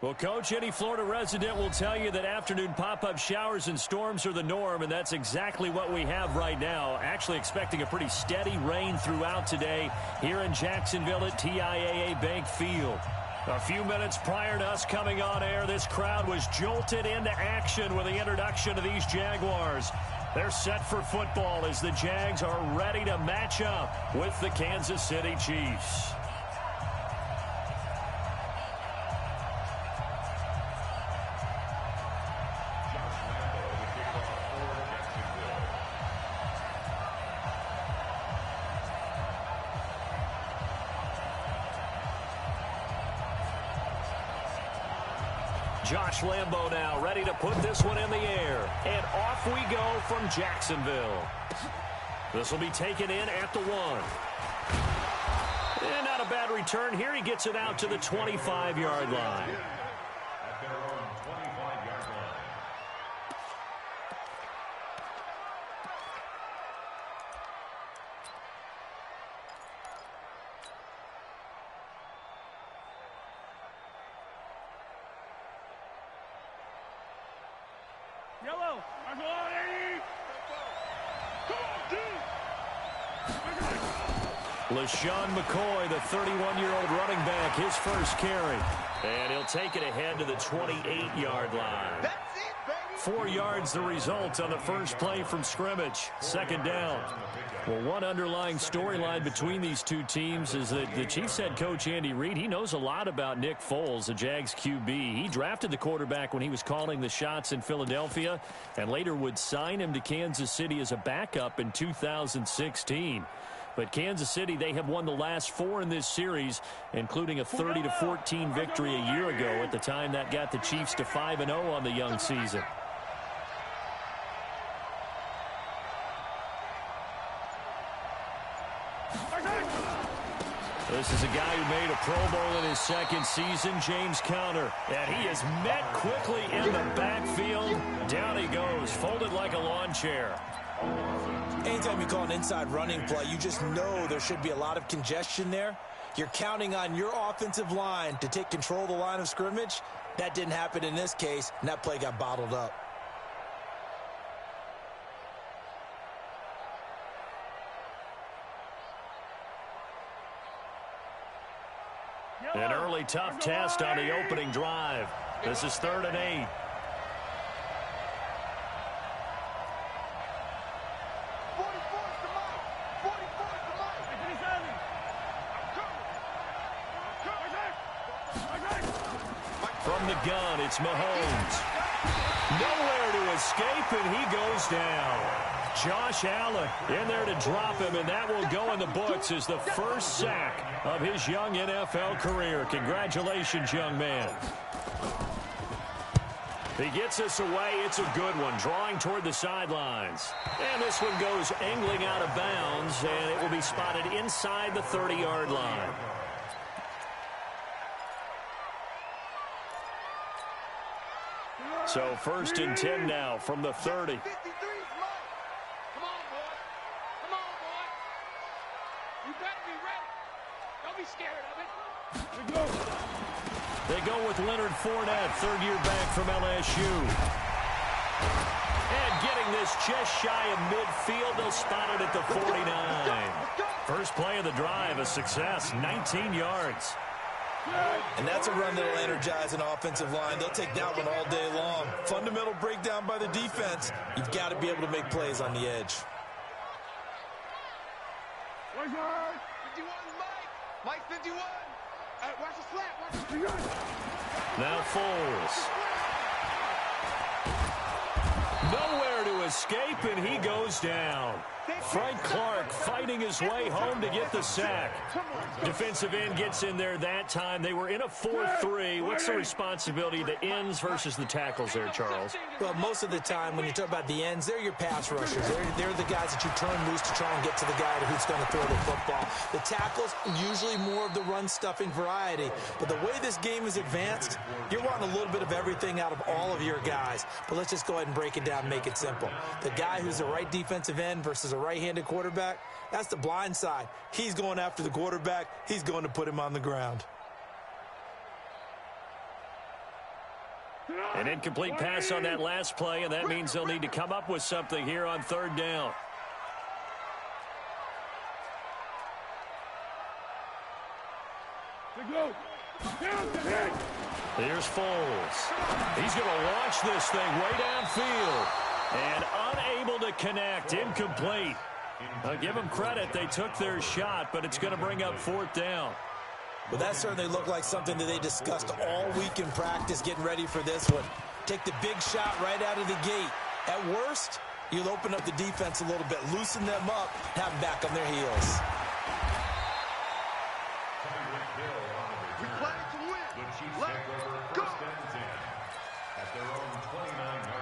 Well, Coach, any Florida resident will tell you that afternoon pop-up showers and storms are the norm, and that's exactly what we have right now. Actually expecting a pretty steady rain throughout today here in Jacksonville at TIAA Bank Field. A few minutes prior to us coming on air, this crowd was jolted into action with the introduction of these Jaguars. They're set for football as the Jags are ready to match up with the Kansas City Chiefs. Josh Lambo now ready to put this one in the air. And off we go from Jacksonville. This will be taken in at the 1. And not a bad return here. He gets it out to the 25-yard line. Yellow. LaShawn McCoy, the 31-year-old running back, his first carry. And he'll take it ahead to the 28-yard line. That's it, baby. 4 yards the result on the first play from scrimmage. Second down. Well, one underlying storyline between these two teams is that the Chiefs head coach Andy Reid, he knows a lot about Nick Foles, the Jags QB. He drafted the quarterback when he was calling the shots in Philadelphia and later would sign him to Kansas City as a backup in 2016. But Kansas City, they have won the last 4 in this series, including a 30-14 victory a year ago. At the time, that got the Chiefs to 5-0 on the young season. This is a guy who made a Pro Bowl in his second season, James Conner. And he is met quickly in the backfield. Down he goes, folded like a lawn chair. Anytime you call an inside running play, you just know there should be a lot of congestion there. You're counting on your offensive line to take control of the line of scrimmage. That didn't happen in this case, and that play got bottled up. An early tough test on the opening drive. This is 3rd and 8. From the gun, it's Mahomes. Nowhere to escape, and he goes down. Josh Allen in there to drop him, and that will go in the books as the first sack of his young NFL career. Congratulations, young man. He gets us away. It's a good one, drawing toward the sidelines. And this one goes angling out of bounds, and it will be spotted inside the 30-yard line. So 1st and 10 now from the 30. They go with Leonard Fournette, third-year back from LSU. And getting this just shy of midfield, they'll spot it at the 49. First play of the drive, a success, 19 yards. And that's a run that'll energize an offensive line. They'll take that one all day long. Fundamental breakdown by the defense. You've got to be able to make plays on the edge. 51, Mike 51. Watch the slap. Now Foles. Nowhere to escape, and he goes down. Frank Clark fighting his way home to get the sack. Defensive end gets in there that time. They were in a 4-3. What's the responsibility of the ends versus the tackles there, Charles? Well, most of the time when you talk about the ends, they're your pass rushers. They're the guys that you turn loose to try and get to the guy who's going to throw the football. The tackles, usually more of the run-stuffing variety. But the way this game is advanced, you're wanting a little bit of everything out of all of your guys. But let's just go ahead and break it down and make it simple. The guy who's the right defensive end versus a right-handed quarterback, that's the blind side. He's going after the quarterback. He's going to put him on the ground. An incomplete pass on that last play, and that means they'll need to come up with something here on third down. Here's Foles. He's going to launch this thing way downfield. And unable to connect. Incomplete. I'll give them credit. They took their shot, but it's going to bring up fourth down. Well, that certainly looked like something that they discussed all week in practice, getting ready for this one. Take the big shot right out of the gate. At worst, you'll open up the defense a little bit, loosen them up, have them back on their heels. We play to win. Let's go. At their own 29-yard line.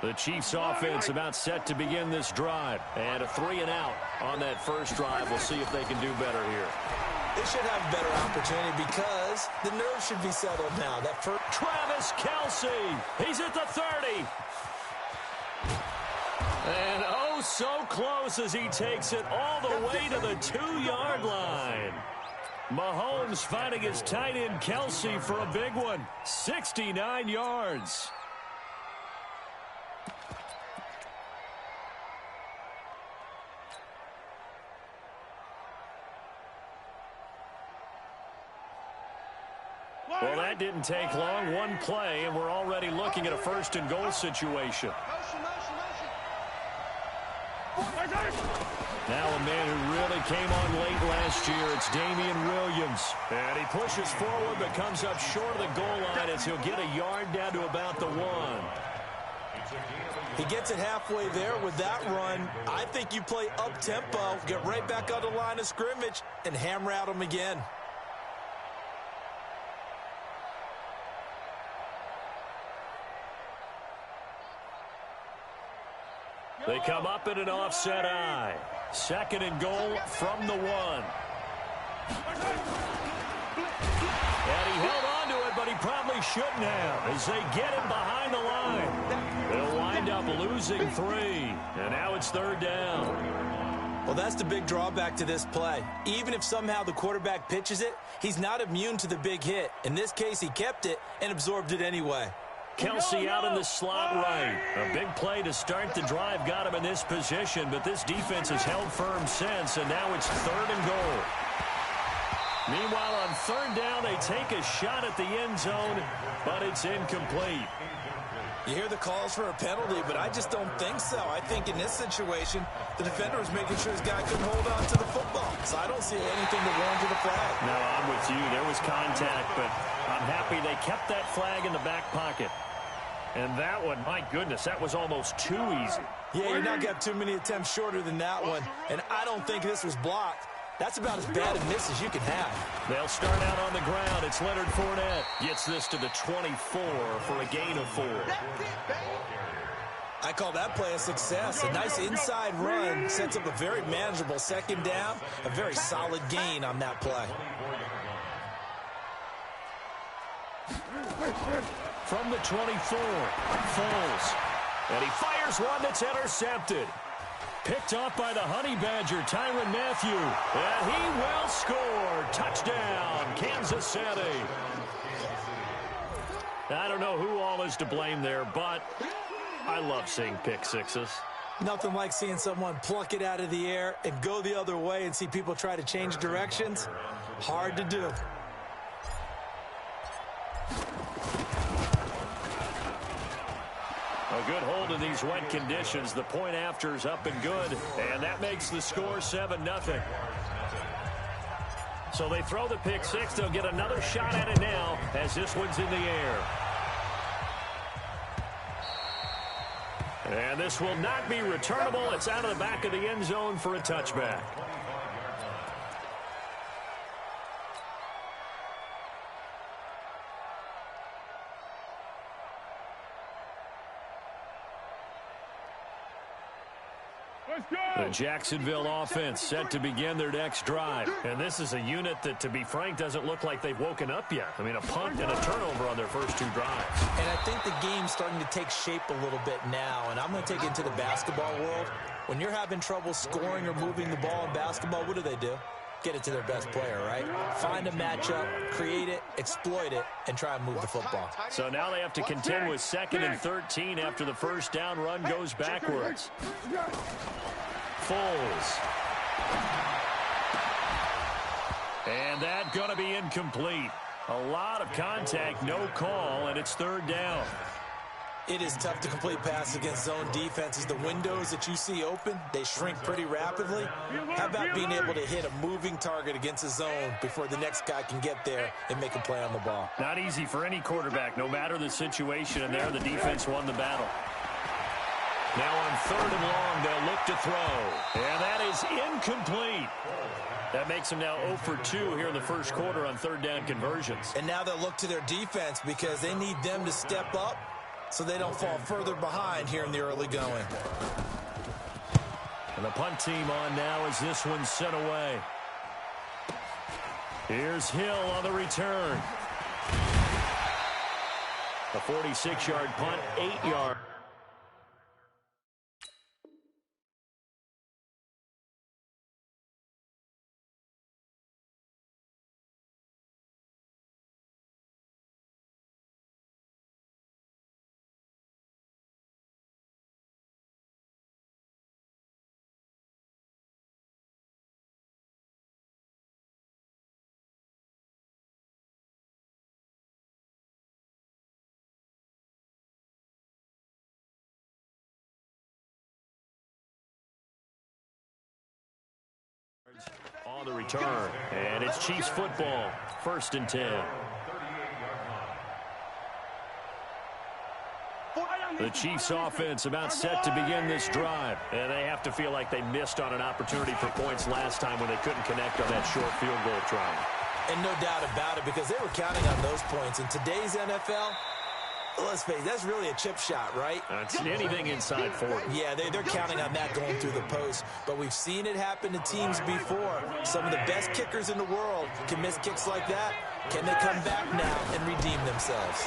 The Chiefs offense about set to begin this drive. And a 3-and-out on that first drive. We'll see if they can do better here. They should have a better opportunity because the nerves should be settled now. That first Travis Kelce. He's at the 30. And oh, so close as he takes it all the way to the 2-yard line. Mahomes finding his tight end Kelce for a big one. 69 yards. Well, that didn't take long. One play, and we're already looking at a first-and-goal situation. Now a man who really came on late last year, it's Damian Williams. And he pushes forward but comes up short of the goal line as he'll get a yard down to about the 1. He gets it halfway there with that run. I think you play up-tempo, get right back on the line of scrimmage, and hammer at him again. They come up in an offset eye. Second and goal from the 1. And he held on to it, but he probably shouldn't have as they get him behind the line. They'll wind up losing 3. And now it's third down. Well, that's the big drawback to this play. Even if somehow the quarterback pitches it, he's not immune to the big hit. In this case, he kept it and absorbed it anyway. Kelce out in the slot right. A big play to start the drive got him in this position, but this defense has held firm since, and now it's third and goal. Meanwhile, on third down, they take a shot at the end zone, but it's incomplete. You hear the calls for a penalty, but I just don't think so. I think in this situation, the defender was making sure his guy couldn't hold on to the football. So I don't see anything to warrant the flag. No, I'm with you. There was contact, but I'm happy they kept that flag in the back pocket. And that one, my goodness, that was almost too easy. Yeah, you're not going to have too many attempts shorter than that one. And I don't think this was blocked. That's about as bad a miss as you can have. They'll start out on the ground. It's Leonard Fournette. Gets this to the 24 for a gain of 4. I call that play a success. A nice inside run sets up a very manageable second down. A very solid gain on that play. From the 24, Foles. And he fires one that's intercepted. Picked off by the Honey Badger, Tyrann Mathieu. And he will score. Touchdown, Kansas City. I don't know who all is to blame there, but I love seeing pick sixes. Nothing like seeing someone pluck it out of the air and go the other way and see people try to change directions. Hard to do. A good hold in these wet conditions. The point after is up and good, and that makes the score 7-0. So they throw the pick six. They'll get another shot at it now as this one's in the air. And this will not be returnable. It's out of the back of the end zone for a touchback. Let's go! The Jacksonville offense set to begin their next drive. And this is a unit that, to be frank, doesn't look like they've woken up yet. I mean, a punt and a turnover on their first two drives. And I think the game's starting to take shape a little bit now. And I'm going to take it into the basketball world. When you're having trouble scoring or moving the ball in basketball, what do? Get it to their best player, right? Find a matchup, create it, exploit it, and try and move the football. So now they have to contend with 2nd and 13 after the first down run goes backwards. Foles. And that going to be incomplete. A lot of contact, no call, and it's 3rd down. It is tough to complete passes against zone defenses. The windows that you see open, they shrink pretty rapidly. How about being able to hit a moving target against a zone before the next guy can get there and make a play on the ball? Not easy for any quarterback, no matter the situation, and there the defense won the battle. Now on 3rd and long, they'll look to throw. And that is incomplete. That makes them now 0 for 2 here in the first quarter on 3rd down conversions. And now they'll look to their defense because they need them to step up so they don't fall further behind here in the early going. And the punt team on now as this one's sent away. Here's Hill on the return. A 46-yard punt, 8-yard. On the return, and it's Chiefs football, 1st and 10. The Chiefs offense about set to begin this drive, and they have to feel like they missed on an opportunity for points last time when they couldn't connect on that short field goal try. And no doubt about it, because they were counting on those points. In today's NFL, let's face it, that's really a chip shot, right? That's anything inside 40. Yeah, they're counting on that going through the post. But we've seen it happen to teams before. Some of the best kickers in the world can miss kicks like that. Can they come back now and redeem themselves?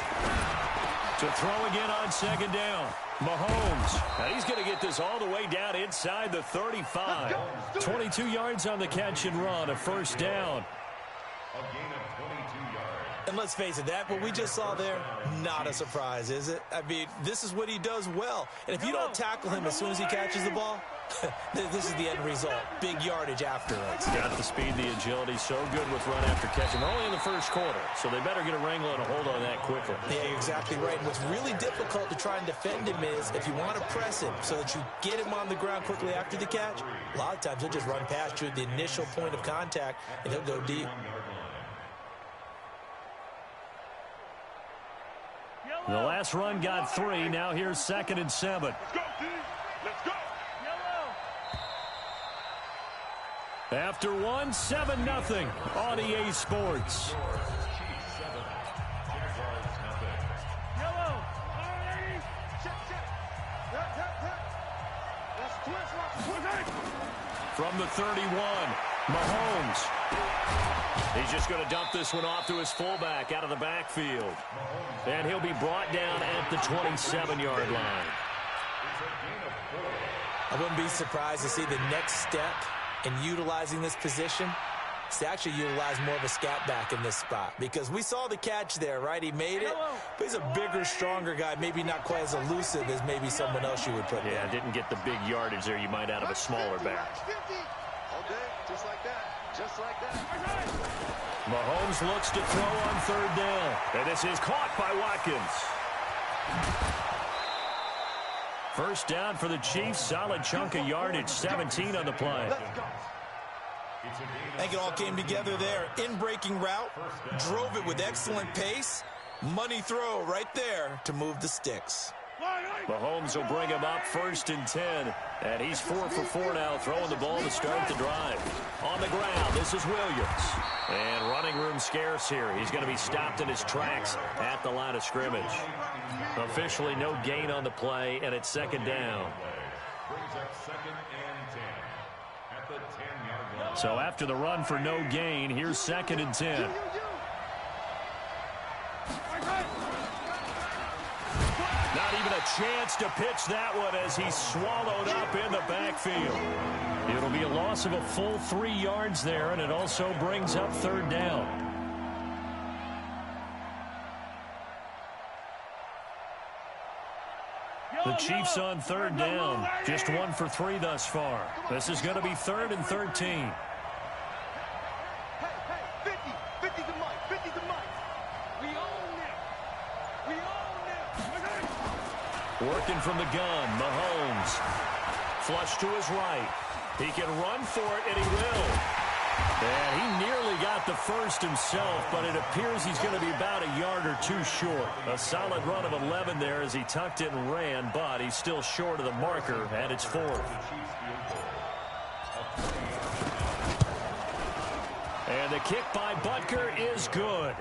To throw again on 2nd down. Mahomes. Now he's going to get this all the way down inside the 35. 22 yards on the catch and run, a 1st down. A gain of 22 yards. And let's face it, that what we just saw there, not a surprise, is it? I mean, this is what he does well. And if you don't tackle him as soon as he catches the ball, this is the end result. Big yardage afterwards. Got the speed, the agility, so good with run after catch. And only in the first quarter, so they better get a wrangle and a hold on that quickly. Yeah, you're exactly right. And what's really difficult to try and defend him is if you want to press him so that you get him on the ground quickly after the catch, a lot of times he'll just run past you at the initial point of contact, and he'll go deep. The last run got 3. Now here's 2nd and 7. Let's go, team. Let's go. After 1, 7-0 on EA Sports. Chiefs 7. Jaguars nothing. Yellow. Check. Let's twist. From the 31, Mahomes. He's just going to dump this one off to his fullback out of the backfield. And he'll be brought down at the 27-yard line. I wouldn't be surprised to see the next step in utilizing this position is to actually utilize more of a scat back in this spot. Because we saw the catch there, right? He made it. But he's a bigger, stronger guy, maybe not quite as elusive as maybe someone else you would put there. Yeah, didn't get the big yardage there you might out of a smaller back. Okay, just like that. Just like that. Mahomes looks to throw on 3rd down. And this is caught by Watkins. 1st down for the Chiefs. Solid chunk of yardage. 17 on the play. I think it all came together there. In-breaking route. Drove it with excellent pace. Money throw right there to move the sticks. Mahomes will bring him up 1st and 10. And he's 4 for 4 now, throwing the ball to start the drive. On the ground, this is Williams. And running room scarce here. He's going to be stopped in his tracks at the line of scrimmage. Officially no gain on the play, and it's 2nd down. brings up 2nd and 10 at the 10-yard line. So after the run for no gain, here's 2nd and 10. Not even a chance to pitch that one as he's swallowed up in the backfield. It'll be a loss of a full 3 yards there, and it also brings up 3rd down. The Chiefs on 3rd down. Just 1 for 3 thus far. This is going to be 3rd and 13. Working from the gun, Mahomes. Flush to his right. He can run for it, and he will. And he nearly got the first himself, but it appears he's going to be about a yard or 2 short. A solid run of 11 there as he tucked it and ran, but he's still short of the marker, and it's 4th. And the kick by Butker is good.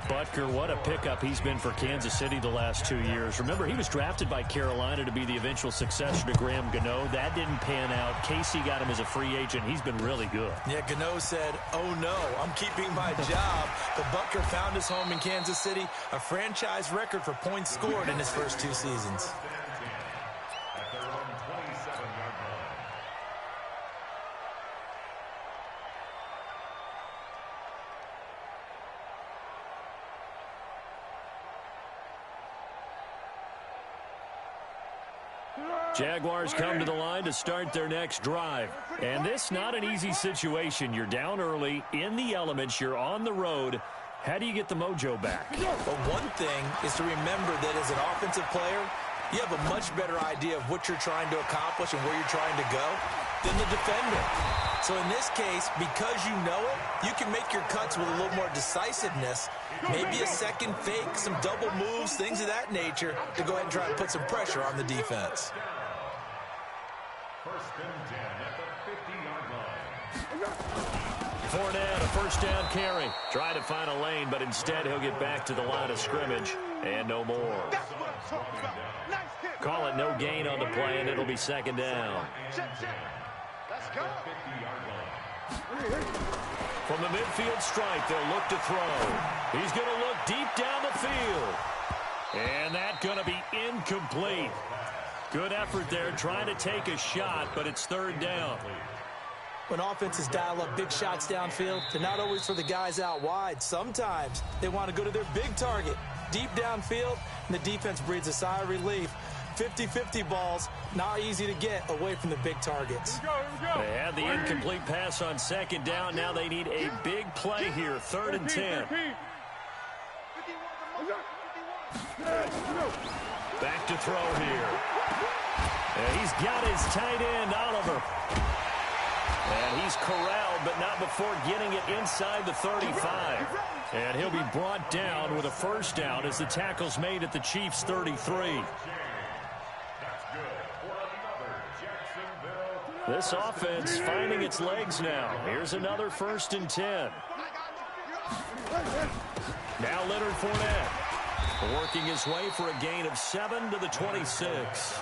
Butker, what a pickup he's been for Kansas City the last 2 years. Remember, he was drafted by Carolina to be the eventual successor to Graham Gano. That didn't pan out. Casey got him as a free agent. He's been really good. Yeah, Gano said, oh no, I'm keeping my job. But Butker found his home in Kansas City, a franchise record for points scored in his first 2 seasons. At their own 27-yard line. Jaguars come to the line to start their next drive. And this not an easy situation. You're down early, in the elements, you're on the road. How do you get the mojo back? Well, one thing is to remember that as an offensive player, you have a much better idea of what you're trying to accomplish and where you're trying to go than the defender. So in this case, because you know it, you can make your cuts with a little more decisiveness, maybe a second fake, some double moves, things of that nature, to go ahead and try and put some pressure on the defense. 1st and 10 at the 50-yard line. Fournette, a first down carry. Try to find a lane, but instead he'll get back to the line of scrimmage. And no more. Call it no gain on the play, and it'll be 2nd down. Let's go. From the midfield stripe, they'll look to throw. He's going to look deep down the field. And that's going to be incomplete. Good effort there, trying to take a shot, but it's 3rd down. When offenses dial up big shots downfield, they're not always for the guys out wide. Sometimes they want to go to their big target, deep downfield, and the defense breathes a sigh of relief. 50-50 balls, not easy to get away from the big targets. They had the incomplete pass on 2nd down. Now they need a big play here, 3rd and 10. Back to throw here. And he's got his tight end, Oliver. And he's corralled, but not before getting it inside the 35. And he'll be brought down with a first down as the tackle's made at the Chiefs' 33. This offense finding its legs now. Here's another 1st and 10. Now Leonard Fournette working his way for a gain of 7 to the 26.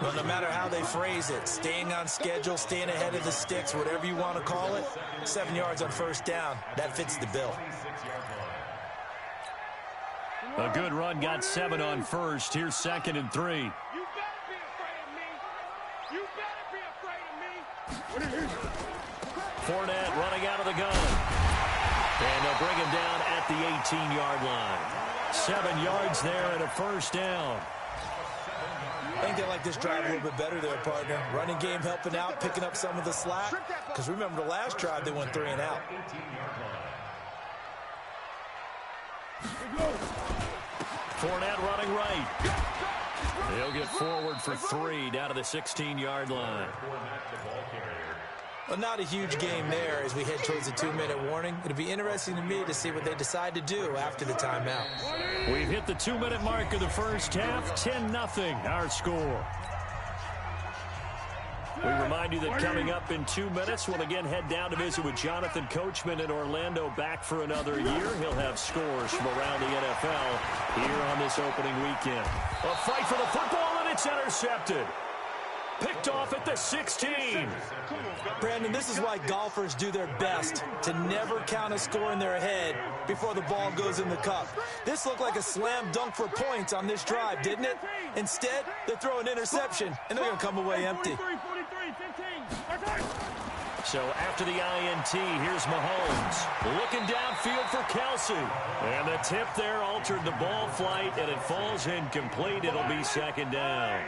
Well, no matter how they phrase it, staying on schedule, staying ahead of the sticks, whatever you want to call it, 7 yards on first down, that fits the bill. A good run, got 7 on first. Here's 2nd and 3. Fournette running out of the gun. And they'll bring him down at the 18-yard line. 7 yards there and a first down. I think they like this drive a little bit better there, partner. Running game helping out, picking up some of the slack. Because remember the last drive, they went 3 and out. Fournette running right. He'll get forward for 3 down to the 16-yard line. Well, not a huge game there as we head towards the 2-minute warning. It'll be interesting to me to see what they decide to do after the timeout. We've hit the 2-minute mark of the first half. 10-0 our score. We remind you that coming up in 2 minutes, we'll again head down to visit with Jonathan Coachman in Orlando, back for another year. He'll have scores from around the NFL here on this opening weekend. A fight for the football, and It's intercepted. Picked off at the 16. Brandon, this is why golfers do their best to never count a score in their head before the ball goes in the cup. This looked like a slam dunk for points on this drive, didn't it? Instead, they throw an interception, and they're going to come away empty. So after the INT, here's Mahomes. Looking downfield for Kelsey. And the tip there altered the ball flight, and it falls incomplete. It'll be second down.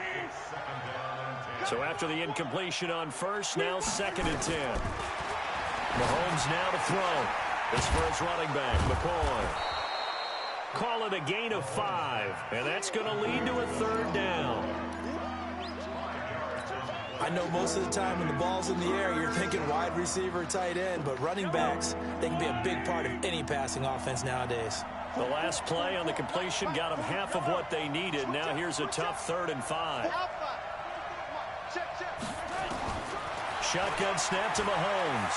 So after the incompletion on first, now 2nd and 10. Mahomes now to throw. His first running back, McCoy. Call it a gain of 5, and that's going to lead to a 3rd down. I know most of the time when the ball's in the air, you're thinking wide receiver, tight end, but running backs, they can be a big part of any passing offense nowadays. The last play on the completion got them half of what they needed. Now here's a tough 3rd and 5. Shotgun snap to Mahomes.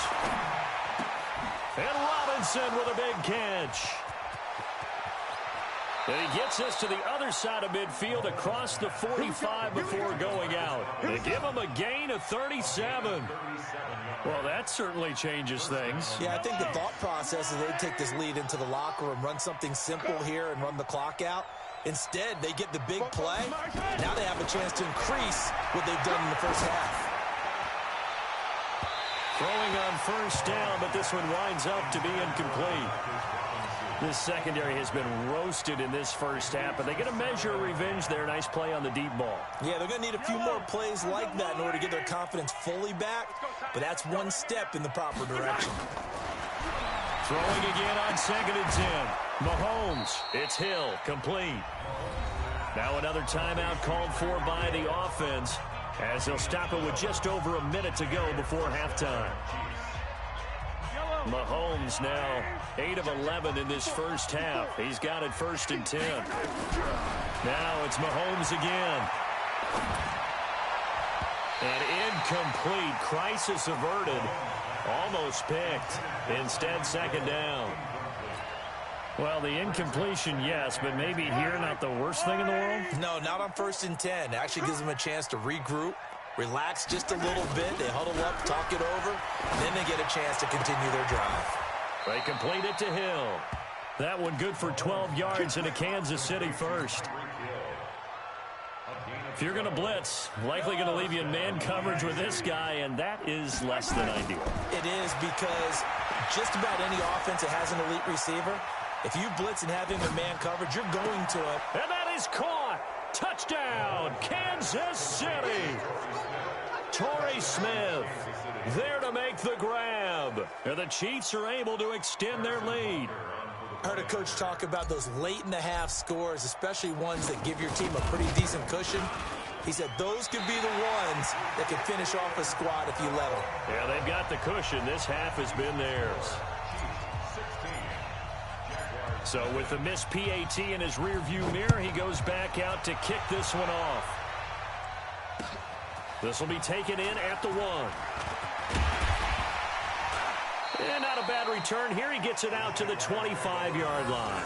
And Robinson with a big catch. And he gets us to the other side of midfield across the 45 before going out. They give him a gain of 37. Well, that certainly changes things. Yeah, I think the thought process is they'd take this lead into the locker room, run something simple here and run the clock out. Instead, they get the big play. Now they have a chance to increase what they've done in the first half. Throwing on first down, but this one winds up to be incomplete. This secondary has been roasted in this first half, but they get a measure of revenge there. Nice play on the deep ball. Yeah, they're going to need a few more plays like that in order to get their confidence fully back, but that's one step in the proper direction. Throwing again on 2nd and 10. Mahomes, it's Hill, complete. Now another timeout called for by the offense, as they'll stop it with just over a minute to go before halftime. Mahomes now 8 of 11 in this first half. He's got it 1st and 10. Now it's Mahomes again. And incomplete. Crisis averted. Almost picked. Instead, 2nd down. Well, the incompletion, yes, but maybe here not the worst thing in the world? No, not on 1st and 10. It actually gives them a chance to regroup, relax just a little bit. They huddle up, talk it over, and then they get a chance to continue their drive. They complete it to Hill. That one good for 12 yards into Kansas City first. If you're going to blitz, likely going to leave you in man coverage with this guy, and that is less than ideal. It is, because just about any offense that has an elite receiver, if you blitz and have him in man coverage, you're going to it. And that is caught. Touchdown, Kansas City. Torrey Smith there to make the grab. And the Chiefs are able to extend their lead. I heard a coach talk about those late-in-the-half scores, especially ones that give your team a pretty decent cushion. He said those could be the ones that could finish off a squad if you let them. Yeah, they've got the cushion. This half has been theirs. So with the missed PAT in his rearview mirror, he goes back out to kick this one off. This will be taken in at the 1. And not a bad return here. He gets it out to the 25-yard line.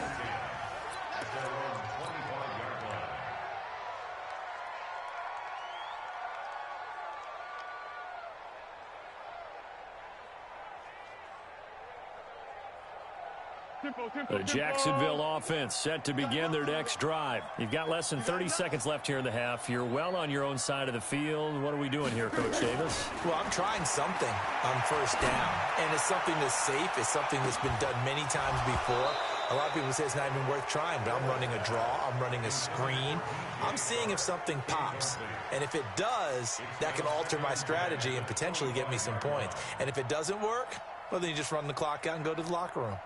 The Jacksonville offense set to begin their next drive. You've got less than 30 seconds left here in the half. You're well on your own side of the field. What are we doing here, Coach Davis? Well, I'm trying something on 1st down, and it's something that's safe. It's something that's been done many times before. A lot of people say it's not even worth trying, but I'm running a draw. I'm running a screen. I'm seeing if something pops, and if it does, that can alter my strategy and potentially get me some points. And if it doesn't work, well, then you just run the clock out and go to the locker room.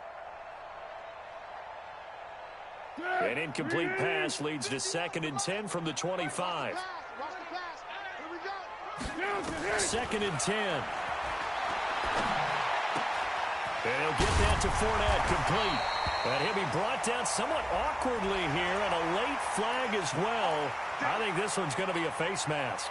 An incomplete pass leads to 2nd and 10 from the 25. 2nd and 10. And he'll get that to Fournette, complete. And he'll be brought down somewhat awkwardly here, and a late flag as well. I think this one's going to be a face mask.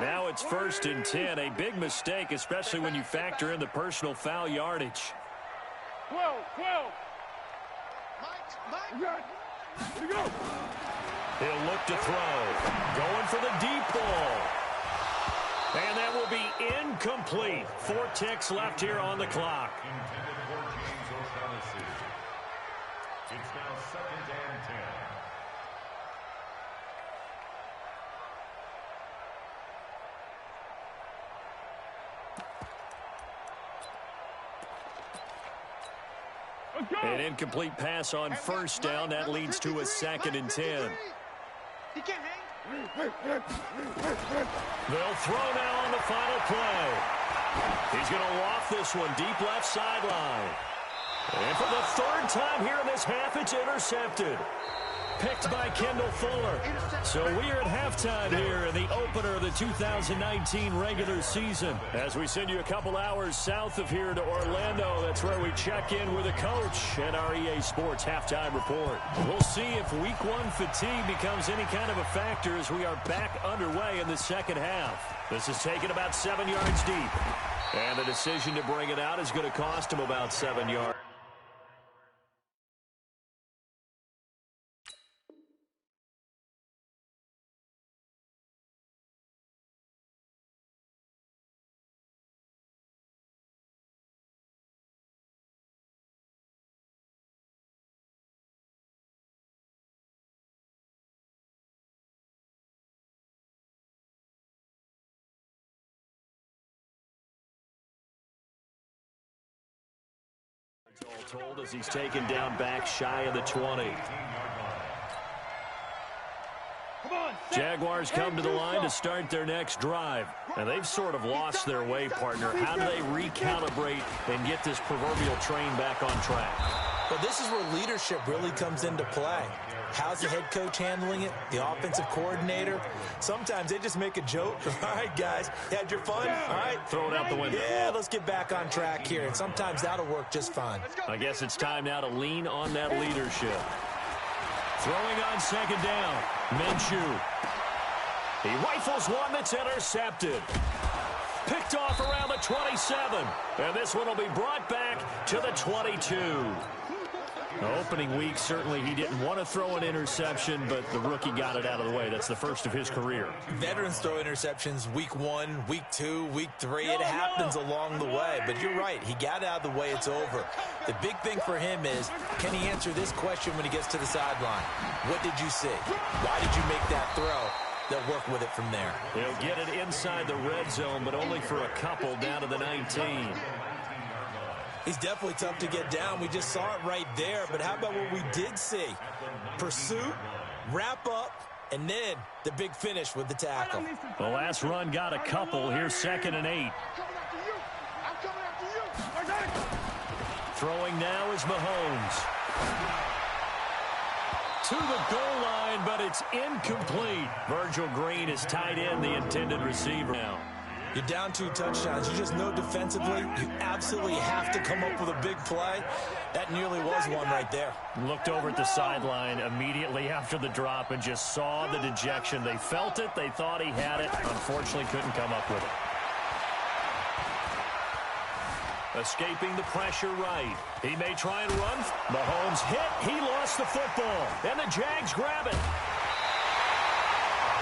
Now it's 1st and 10. A big mistake, especially when you factor in the personal foul yardage. He'll look to throw. Going for the deep ball. And that will be incomplete. 4 ticks left here on the clock. Intended for James O'Shaughnessy. It's now 2nd and 10. An incomplete pass on first down. That leads to a 2nd and 10. He can't hang. They'll throw now on the final play. He's going to loft this one deep left sideline. And for the 3rd time here in this half, it's intercepted. Picked by Kendall Fuller. So we are at halftime here in the opener of the 2019 regular season. As we send you a couple hours south of here to Orlando, that's where we check in with the coach and our EA Sports halftime report. We'll see if week 1 fatigue becomes any kind of a factor as we are back underway in the second half. This is taken about 7 yards deep. And the decision to bring it out is going to cost him about 7 yards. All told as he's taken down back shy of the 20. Jaguars come to the line to start their next drive. And they've sort of lost their way, partner. How do they recalibrate and get this proverbial train back on track? Well, this is where leadership really comes into play. How's the head coach handling it? The offensive coordinator? Sometimes they just make a joke. All right, guys, had your fun? All right. Throw it out the window. Yeah, let's get back on track here. And sometimes that'll work just fine. I guess it's time now to lean on that leadership. Throwing on 2nd down. Minshew. He rifles one that's intercepted. Picked off around the 27. And this one will be brought back to the 22. Opening week, certainly he didn't want to throw an interception, but the rookie got it out of the way. That's the first of his career. Veterans throw interceptions week 1, week 2, week 3. It happens along the way. But you're right. He got it out of the way. It's over. The big thing for him is, can he answer this question when he gets to the sideline? What did you see? Why did you make that throw? They'll work with it from there. He'll get it inside the red zone, but only for a couple down to the 19. He's definitely tough to get down. We just saw it right there. But how about what we did see? Pursuit, wrap up, and then the big finish with the tackle. The last run got a couple. Here's 2nd and 8. Throwing now is Mahomes. To the goal line, but it's incomplete. Virgil Green is tied in, the intended receiver now. You're down 2 touchdowns. You just know defensively you absolutely have to come up with a big play. That nearly was one right there. Looked over at the sideline immediately after the drop and just saw the dejection. They felt it. They thought he had it. Unfortunately, couldn't come up with it. Escaping the pressure right. He may try and run. Mahomes hit. He lost the football. And the Jags grab it.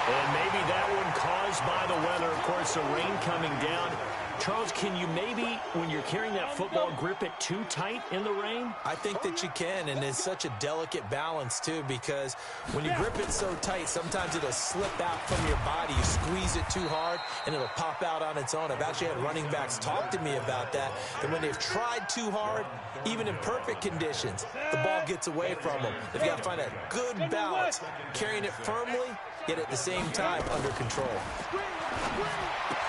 And maybe that one caused by the weather. Of course, the rain coming down. Charles, can you maybe, when you're carrying that football, grip it too tight in the rain? I think that you can, and it's such a delicate balance, too, because when you grip it so tight, sometimes it'll slip out from your body. You squeeze it too hard, and it'll pop out on its own. I've actually had running backs talk to me about that, and when they've tried too hard, even in perfect conditions, the ball gets away from them. They've got to find a good balance, carrying it firmly, yet at the same time under control.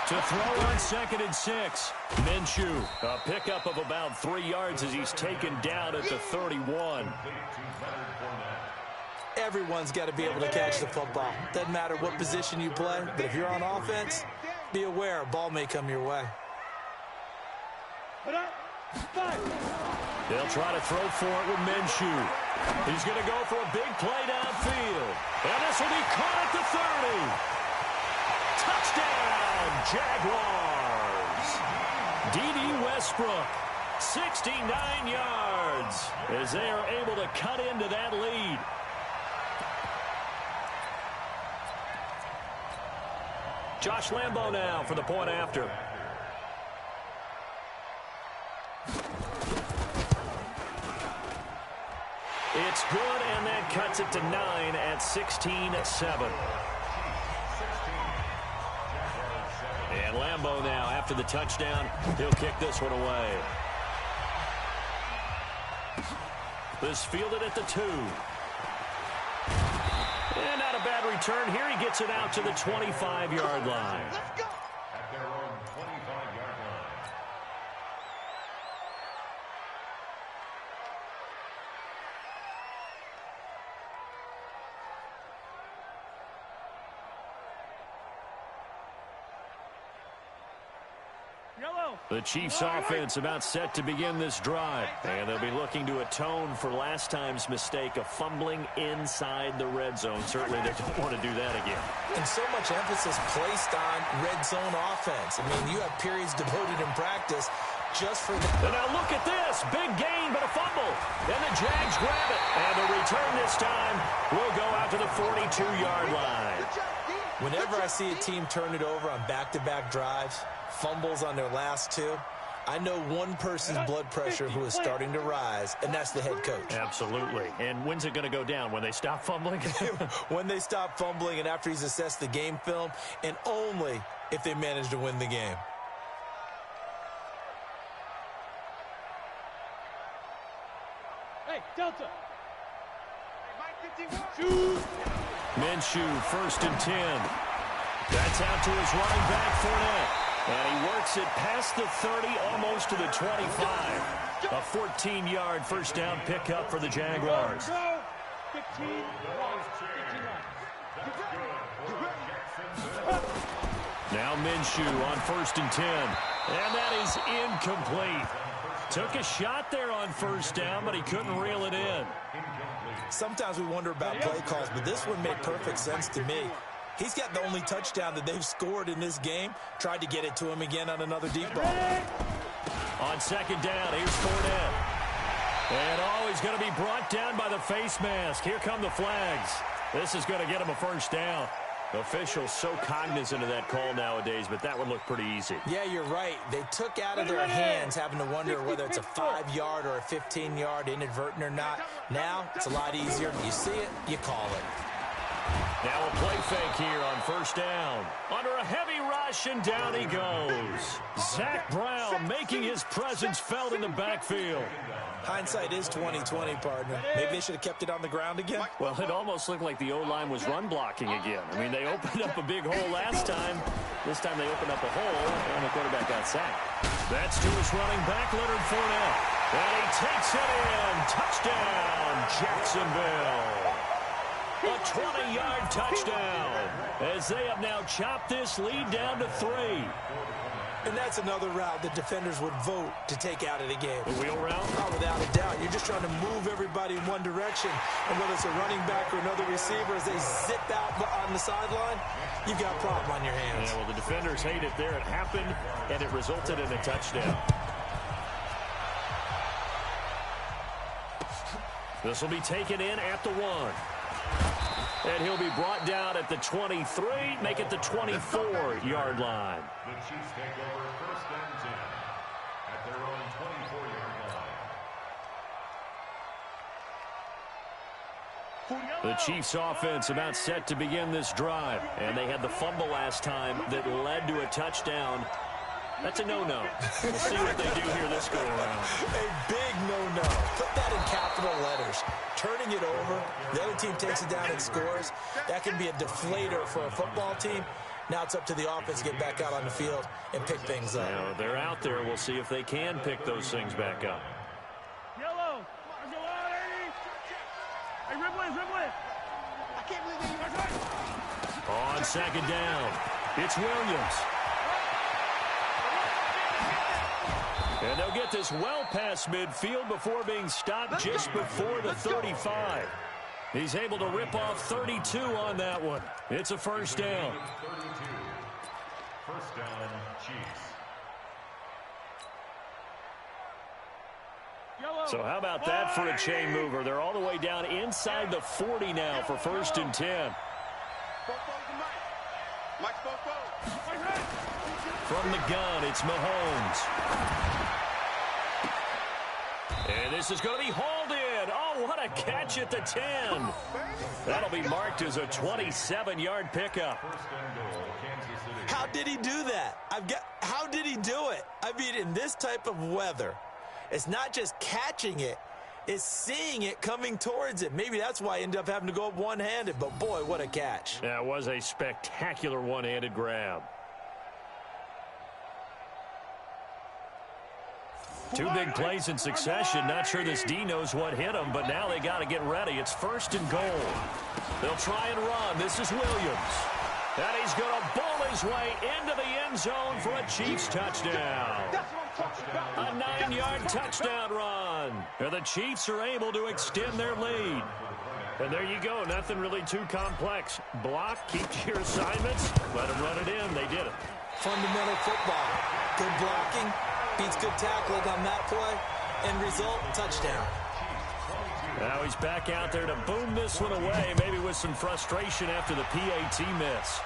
To throw on 2nd and 6. Minshew, a pickup of about 3 yards as he's taken down at the 31. Everyone's got to be able to catch the football. Doesn't matter what position you play, but if you're on offense, be aware a ball may come your way. They'll try to throw for it with Minshew. He's going to go for a big play downfield. And this will be caught at the 30. Touchdown, Jaguars. D.D. Westbrook 69 yards as they are able to cut into that lead. Josh Lambo now for the point after. It's good, and that cuts it to 9 at 16-7. And Lambo now, after the touchdown, he'll kick this one away. This fielded at the 2. And not a bad return here. He gets it out to the 25-yard line. Let's go. At their own 25-yard line. The Chiefs offense about set to begin this drive. And they'll be looking to atone for last time's mistake of fumbling inside the red zone. Certainly they don't want to do that again. And so much emphasis placed on red zone offense. I mean, you have periods devoted in practice just for that. And now look at this. Big gain, but a fumble. And the Jags grab it. And the return this time will go out to the 42-yard line. Whenever I see a team turn it over on back-to-back drives, fumbles on their last 2, I know one person's blood pressure who is starting to rise, and that's the head coach. Absolutely. And when's it going to go down? When they stop fumbling? When they stop fumbling and after he's assessed the game film, and only if they manage to win the game. Hey, Delta. Minshew, 1st and 10. That's out to his running back, Fournette. And he works it past the 30, almost to the 25. A 14-yard first down pickup for the Jaguars. 15. Now Minshew on 1st and 10. And that is incomplete. Took a shot there on first down, but he couldn't reel it in. Sometimes we wonder about play calls, but this one made perfect sense to me. He's got the only touchdown that they've scored in this game. Tried to get it to him again on another deep ball. On 2nd down, here's Fournette. And he's going to be brought down by the face mask. Here come the flags. This is going to get him a first down. Officials so cognizant of that call nowadays, but that one looked pretty easy. Yeah, you're right. They took out of their hands having to wonder whether it's a 5-yard or a 15-yard inadvertent or not. Now, it's a lot easier. You see it, you call it. Now a play fake here on first down. Under a heavy rush, and down he goes. Zach Brown making his presence felt in the backfield. Hindsight is 20/20, partner. Maybe they should have kept it on the ground again. Well, it almost looked like the O-line was run blocking again. I mean, they opened up a big hole last time. This time they opened up a hole, and the quarterback got sacked. That's to his running back, Leonard Fournette. And he takes it in. Touchdown, Jacksonville. A 20-yard touchdown as they have now chopped this lead down to 3. And that's another route that defenders would vote to take out of the game. The wheel route? Oh, without a doubt. You're just trying to move everybody in one direction. And whether it's a running back or another receiver, as they zip out on the sideline, you've got a problem on your hands. Yeah, well, the defenders hate it there. It happened, and it resulted in a touchdown. This will be taken in at the 1. And he'll be brought down at the 23, make it the 24-yard line. The Chiefs take over 1st and 10 at their own 24-yard line. The Chiefs offense about set to begin this drive. And they had the fumble last time that led to a touchdown. That's a no-no. We'll see what they do here this go-around. A big no-no. Put that in capital letters. Turning it over, the other team takes it down and scores. That can be a deflator for a football team. Now it's up to the offense to get back out on the field and pick things up. Now, they're out there. We'll see if they can pick those things back up. Yellow. Hey, Ribley. I can't believe it. On 2nd down, it's Williams. And they'll get this well past midfield before being stopped just before the 35. He's able to rip off 32 on that one. It's a first down. 32. First down, Chiefs. So how about that for a chain mover? They're all the way down inside the 40 now for 1st and 10. From the gun, it's Mahomes. And this is going to be hauled in. Oh, what a catch at the 10. That'll be marked as a 27-yard pickup. How did he do that? How did he do it? I mean, in this type of weather, it's not just catching it, it's seeing it coming towards it. Maybe that's why I ended up having to go up one-handed, but boy, what a catch. That was a spectacular one-handed grab. Two big plays in succession. Not sure this D knows what hit him, but now they got to get ready. It's 1st and goal. They'll try and run. This is Williams. And he's going to bowl his way into the end zone for a Chiefs touchdown. A 9-yard touchdown run. And the Chiefs are able to extend their lead. And there you go. Nothing really too complex. Block, keep to your assignments, let them run it in. They did it. Fundamental football. Good blocking. Beats good tackling on that play. End result, touchdown. Now he's back out there to boom this one away, maybe with some frustration after the PAT miss.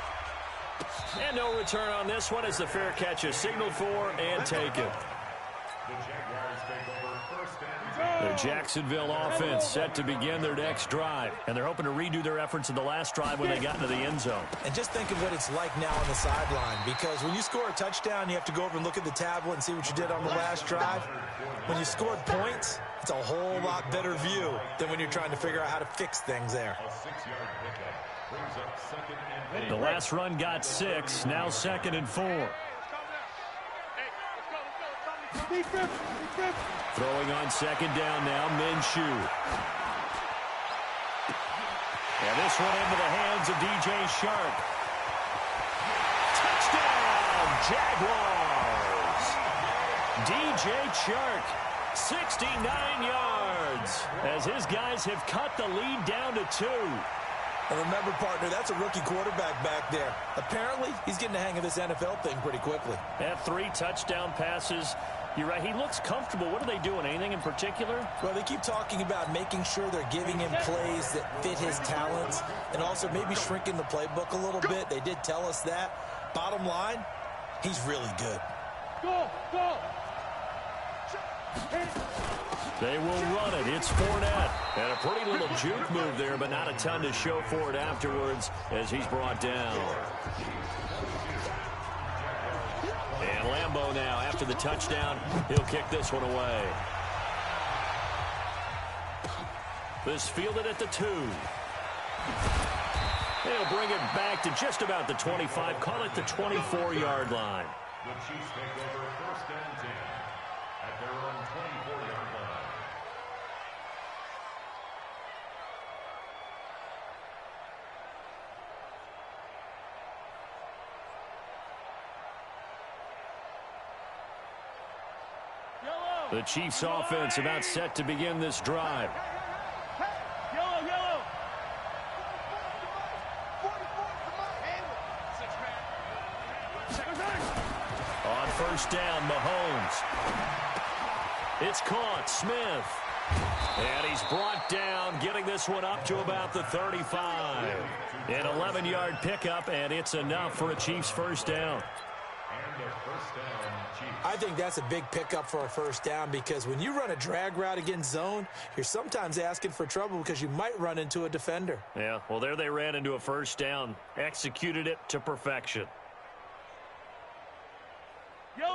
And no return on this one as the fair catch is signaled for and taken. The Jacksonville offense set to begin their next drive. And they're hoping to redo their efforts in the last drive when they got into the end zone. And just think of what it's like now on the sideline. Because when you score a touchdown, you have to go over and look at the tablet and see what you did on the last drive. When you scored points, it's a whole lot better view than when you're trying to figure out how to fix things there. The last run got 6, now 2nd and 4. Throwing on 2nd down now, Minshew. And this one into the hands of DJ Shark. Touchdown, Jaguars! DJ Shark, 69 yards, as his guys have cut the lead down to 2. And remember, partner, that's a rookie quarterback back there. Apparently, he's getting the hang of this NFL thing pretty quickly. Had 3 touchdown passes. You're right, he looks comfortable. What are they doing? Anything in particular? Well, they keep talking about making sure they're giving him plays that fit his talents and also maybe shrinking the playbook a little bit. They did tell us that. Bottom line, he's really good. Go! They will run it. It's Fournette. And a pretty little juke move there, but not a ton to show for it afterwards as he's brought down. And Lambeau now, after the touchdown, he'll kick this one away. This fielded at the 2. They'll bring it back to just about the 25, call it the 24-yard line. The Chiefs take over 1st and 10 at their own 24-yard line. The Chiefs offense about set to begin this drive. Yellow! On 1st down, Mahomes. It's caught, Smith. And he's brought down, getting this one up to about the 35. An 11-yard pickup, and it's enough for a Chiefs 1st down. I think that's a big pickup for a 1st down because when you run a drag route against zone, you're sometimes asking for trouble because you might run into a defender. Yeah, well, there they ran into a 1st down, executed it to perfection.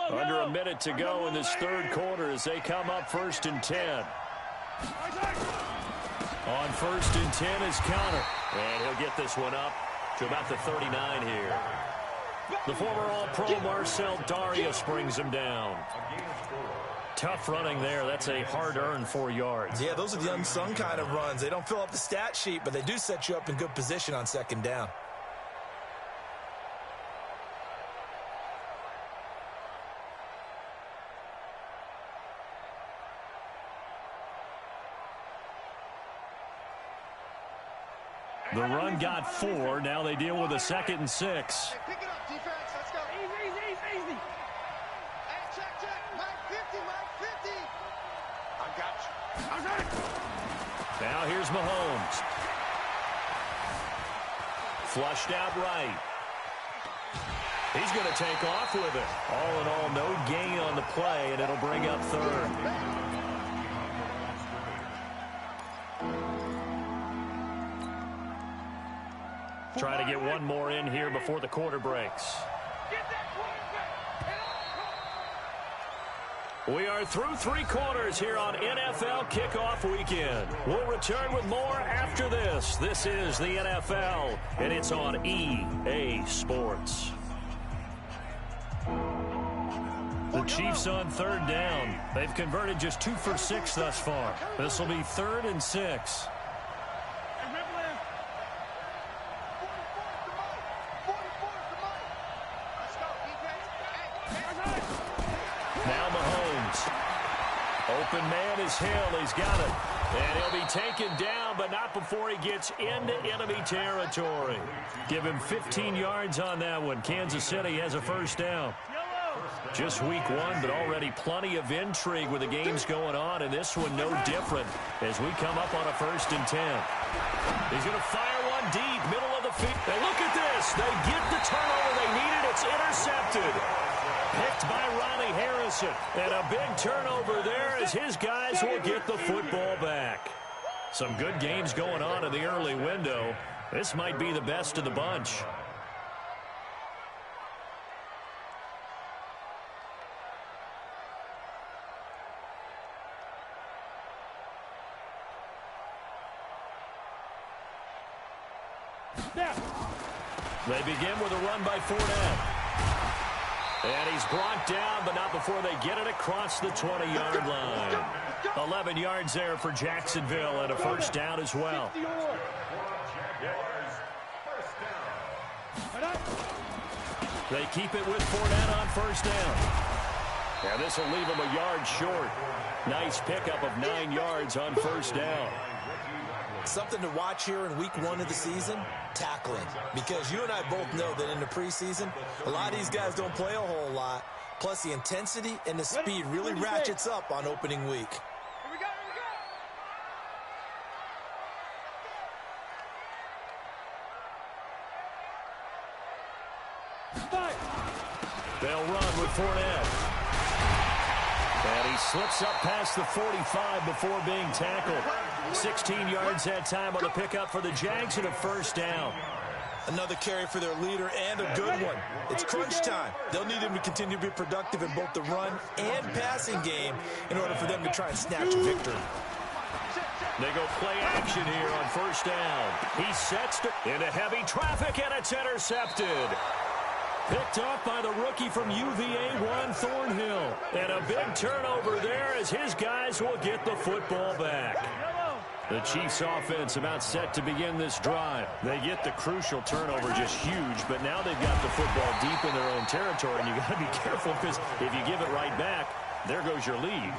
Under a minute to go in this 3rd quarter as they come up 1st and 10. On 1st and 10 is Conner. And he'll get this one up to about the 39 here. The former All-Pro Marcel Darius brings him down. Tough running there. That's a hard-earned 4 yards. Yeah, those are the unsung kind of runs. They don't fill up the stat sheet, but they do set you up in good position on 2nd down. The run got 4. Now they deal with a 2nd and 6. Pick it up, defense. Let's go. Easy. Hey, check. Mike 50. Now here's Mahomes. Flushed out right. He's going to take off with it. All in all, no gain on the play, and it'll bring up third. Try to get one more in here before the quarter breaks. We are through 3 quarters here on NFL Kickoff Weekend. We'll return with more after this. This is the NFL, and it's on EA Sports. The Chiefs on 3rd down. They've converted just 2 for 6 thus far. This will be 3rd and 6. Now Mahomes. Open man is Hill. He's got it. And he'll be taken down, but not before he gets into enemy territory. Give him 15 yards on that one. Kansas City has a 1st down. Just week 1, but already plenty of intrigue with the games going on, and this one no different as we come up on a 1st and 10. He's going to fire one deep, middle of the field. And look at this. They get the turnover they needed. It's intercepted. Picked by Ronnie Harrison. And a big turnover there as his guys will get the football back. Some good games going on in the early window. This might be the best of the bunch. They begin with a run by Fournette. And he's brought down, but not before they get it across the 20-yard line. 11 yards there for Jacksonville, and a 1st down as well. They keep it with Fournette on 1st down. And this will leave him a yard short. Nice pickup of 9 yards on 1st down. Something to watch here in week 1 of the season, tackling. Because you and I both know that in the preseason, a lot of these guys don't play a whole lot. Plus, the intensity and the speed really ratchets up on opening week. Here we go, They'll run with Fournette. And he slips up past the 45 before being tackled. 16 yards that time on the pickup for the Jags and a 1st down. Another carry for their leader and a good one. It's crunch time. They'll need him to continue to be productive in both the run and passing game in order for them to try and snatch a victory. They go play action here on 1st down. He sets into heavy traffic, and it's intercepted. Picked off by the rookie from UVA, Juan Thornhill. And a big turnover there as his guys will get the football back. The Chiefs offense about set to begin this drive. They get the crucial turnover, just huge, but now they've got the football deep in their own territory, and you got to be careful because if you give it right back, there goes your lead.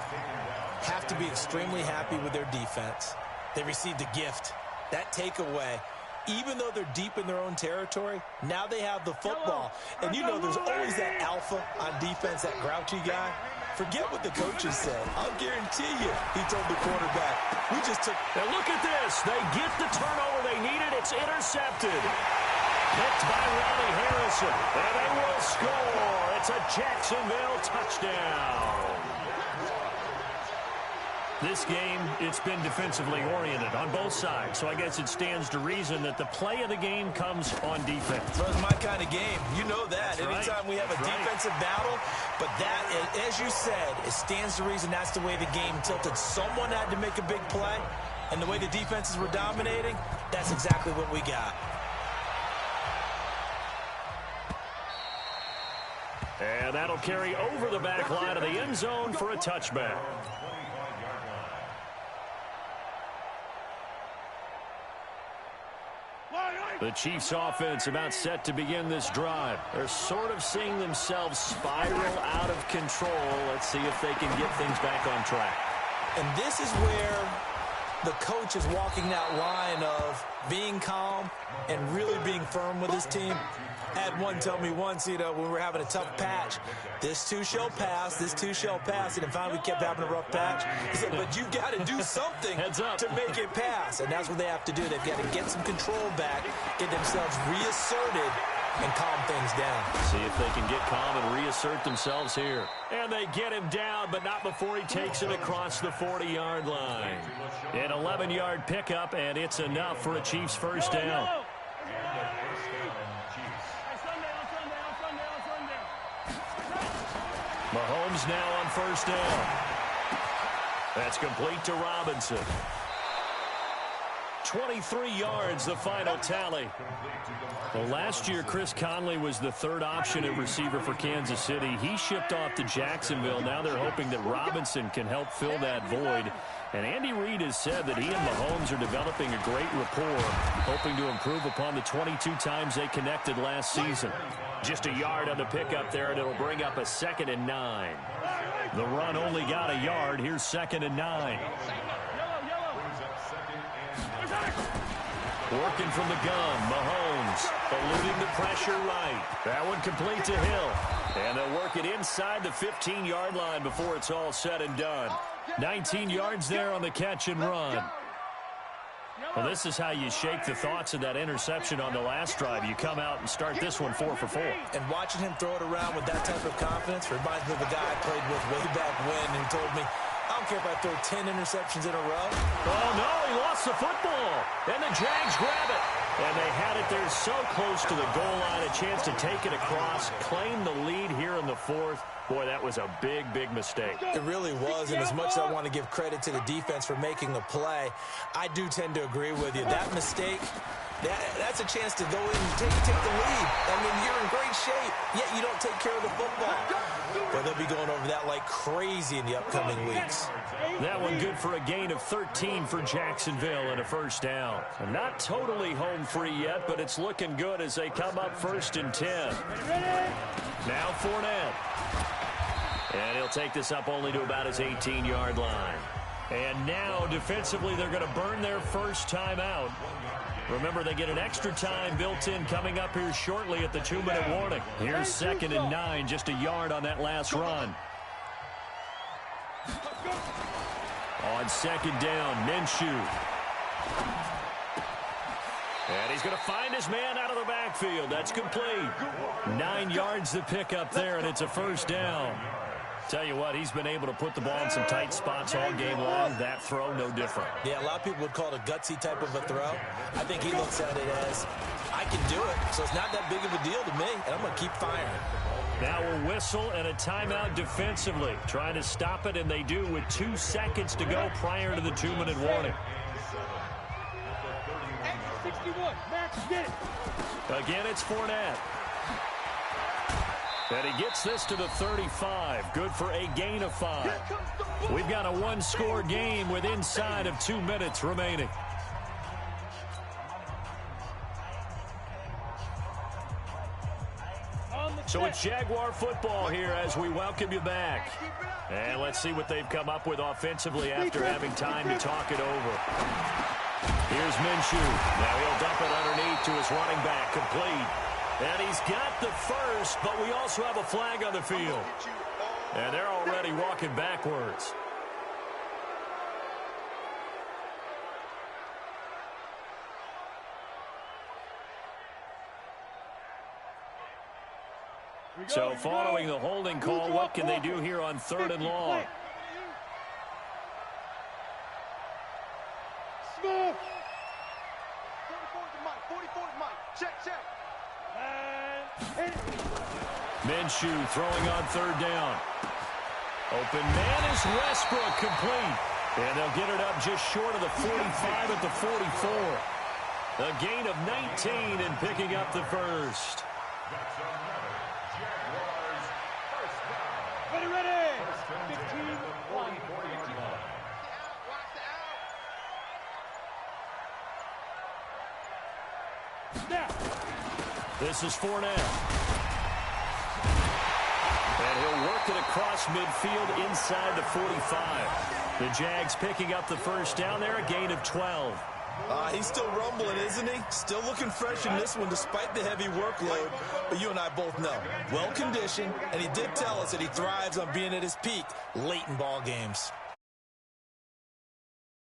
Have to be extremely happy with their defense. They received a gift. That takeaway, even though they're deep in their own territory, now they have the football. And you know there's always that alpha on defense, that grouchy guy. Forget what the coaches said. I'll guarantee you, he told the quarterback, we just took... And look at this. They get the turnover they needed. It's intercepted. Picked by Ronnie Harrison. And they will score. It's a Jacksonville touchdown. This game, it's been defensively oriented on both sides, so I guess it stands to reason that the play of the game comes on defense. Well, it's my kind of game. You know that. That's Anytime right. we have a That's defensive battle, but that, as you said, it stands to reason that's the way the game tilted. Someone had to make a big play, and the way the defenses were dominating, that's exactly what we got. And that'll carry over the back line of the end zone for a touchback. The Chiefs offense about set to begin this drive. They're sort of seeing themselves spiral out of control. Let's see if they can get things back on track. And this is where the coach is walking that line of being calm and really being firm with his team. I had one tell me once, when we were having a tough patch, this too shall pass, this too shall pass. And then finally we kept having a rough patch. He said, but you've got to do something to make it pass. And that's what they have to do. They've got to get some control back, get themselves reasserted, and calm things down. See if they can get calm and reassert themselves here. And they get him down, but not before he takes it across the 40-yard line. An 11-yard pickup, and it's enough for a Chiefs first down. Mahomes now on first down. That's complete to Robinson. 23 yards, the final tally. Well, last year, Chris Conley was the third option at receiver for Kansas City. He shipped off to Jacksonville. Now they're hoping that Robinson can help fill that void. And Andy Reid has said that he and Mahomes are developing a great rapport, hoping to improve upon the 22 times they connected last season. Just a yard on the pickup there, and it'll bring up a 2nd and 9. The run only got a yard. Here's 2nd and 9. Working from the gun, Mahomes eluding the pressure right. That one complete to Hill. And they'll work it inside the 15-yard line before it's all said and done. 19 yards there on the catch and run. Well, this is how you shake the thoughts of that interception on the last drive. You come out and start this one 4 for 4. And watching him throw it around with that type of confidence reminds me of a guy I played with way back when who told me, I don't care if I throw 10 interceptions in a row. Oh, no, he lost the football. And the Jags grab it. And they had it there so close to the goal line, a chance to take it across, claim the lead here in the 4th. Boy, that was a big, big mistake. It really was, and as much as I want to give credit to the defense for making the play, I do tend to agree with you. That mistake, that's a chance to go in and take the lead. I mean, you're in great shape, yet you don't take care of the football. But they'll be going over that like crazy in the upcoming weeks. That one good for a gain of 13 for Jacksonville and a first down. Not totally home free yet, but it's looking good as they come up 1st and 10. Now Fournette. And he'll take this up only to about his 18-yard line. And now, defensively, they're going to burn their first timeout. Remember, they get an extra time built in coming up here shortly at the 2-minute warning. Here's 2nd and 9, just a yard on that last run. On 2nd down, Minshew. And he's going to find his man out of the backfield. That's complete. 9 yards to pick up there, and it's a first down. Tell you what, he's been able to put the ball in some tight spots all game long. That throw, no different. Yeah, a lot of people would call it a gutsy type of a throw. I think he looks at it as, I can do it, so it's not that big of a deal to me, and I'm going to keep firing. Now a whistle and a timeout defensively. Trying to stop it, and they do with 2 seconds to go prior to the 2-minute warning. 61, Max, get it. Again, it's Fournette. And he gets this to the 35. Good for a gain of 5. We've got a 1-score game with inside of 2 minutes remaining. So it's Jaguar football here as we welcome you back. And let's see what they've come up with offensively after having time to talk it over. Here's Minshew. Now he'll dump it underneath to his running back, complete. And he's got the first, but we also have a flag on the field. And they're already walking backwards. So following the holding call, what can they do here on 3rd and long? Smooth. 44 to Mike. 44 to Mike. Check. Minshew throwing on 3rd down. Open man is Westbrook, complete. And they'll get it up just short of the 45 at the 44. A gain of 19 and picking up the first. Ready. 15-1. This is Fournette. And he'll work it across midfield inside the 45. The Jags picking up the first down there, a gain of 12. He's still rumbling, isn't he? Still looking fresh in this one despite the heavy workload. But you and I both know, well-conditioned, and he did tell us that he thrives on being at his peak late in ball games.